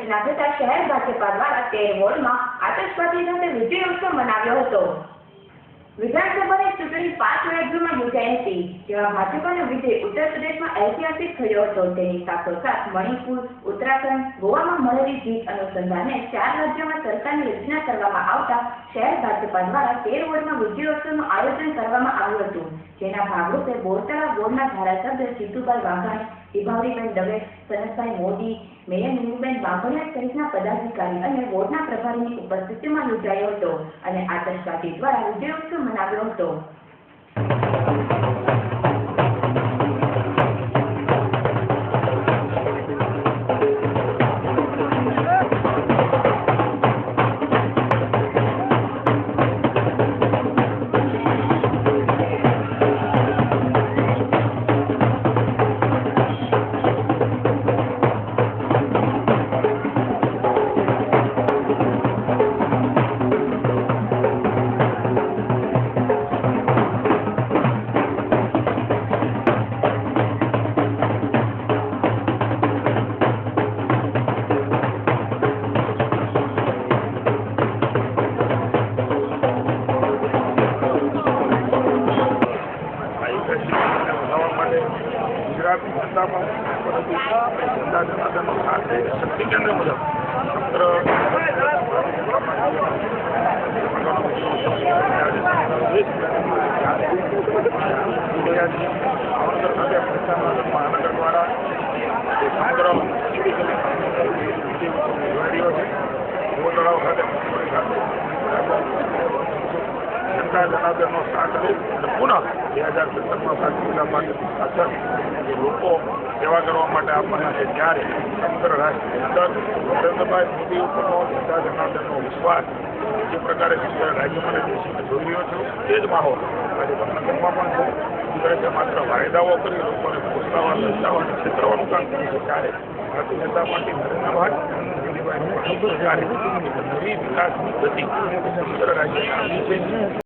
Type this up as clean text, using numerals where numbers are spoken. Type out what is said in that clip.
સૂચના થતા શહેર ભાજપા દ્વારા 13 વોર્ડમાં આતશબાજી સાથે વિજય ઉત્સવ મનાવ્યો હતો। વિધાનસભાની ચૂંટણી 5 રાજ્યોમાં યોજાઈ હતી, જેમાં ભાજપાનો વિજય ઉત્તર પ્રદેશમાં ઐતિહાસિક થયો હતો। તેની સાથોસાથ મણિપુર, ઉત્તરાખંડ, ગોવામાં મળેલી જીત અનુસંધાને 4 રાજ્યોમાં સરકારની રચના કરવામાં આવતા શહેર ભાજપા દ્વારા 13 વોર્ડમાં વિજયોત્સવનું આયોજન કરવામાં આવ્યું હતું, જેના ભાગરૂપે બોરતળાવ વોર્ડના ધારાસભ્ય જીતુભાઈ વાઘાણી, વિભાવરીબેન દવે, સનતભાઈ મોદી, મેયર નીમુબેન બાંભણિયા સહિતના પદાધિકારી અને વોર્ડના પ્રભારીની ઉપસ્થિતિમાં યોજાયો હતો અને આતશબાજી દ્વારા વિજયોત્સવ મનાવ્યો હતો। ગુજરાતની જનતામાં જનતા જનાર્દનનો સાથ લઈને શક્તિ કેન્દ્ર મુજબ ભાવનગર ખાતે મહાનગર દ્વારા સમગ્ર રહ્યો છે। ગોતળાવ ખાતે જનતા જનાર્દનનો સાથ લઈ અને પુનઃ 2017માં સાચવેલા માટે અસર લોકો સેવા કરવા માટે આપવાના છે, ત્યારે સમગ્ર રાષ્ટ્રની અંદર નરેન્દ્રભાઈ મોદી ઉપરનો જનતા જનાર્દનનો વિશ્વાસ જે પ્રકારે સમગ્ર રાજ્યમાં દેશને જોઈ રહ્યો છું, તે જ માહોલ આજે ભાવનગરમાં પણ છે। ગુજરાતે માત્ર વાયદાઓ કરી લોકોને પોષાવા લલચાવવા અને છેતરવાનું કામ કર્યું છે, ત્યારે ભારતીય જનતા પાર્ટી નરેન્દ્રભાઈ મોદીભાઈનું નવી વિકાસની ગતિ સમગ્ર રાજ્યમાં આવી છે।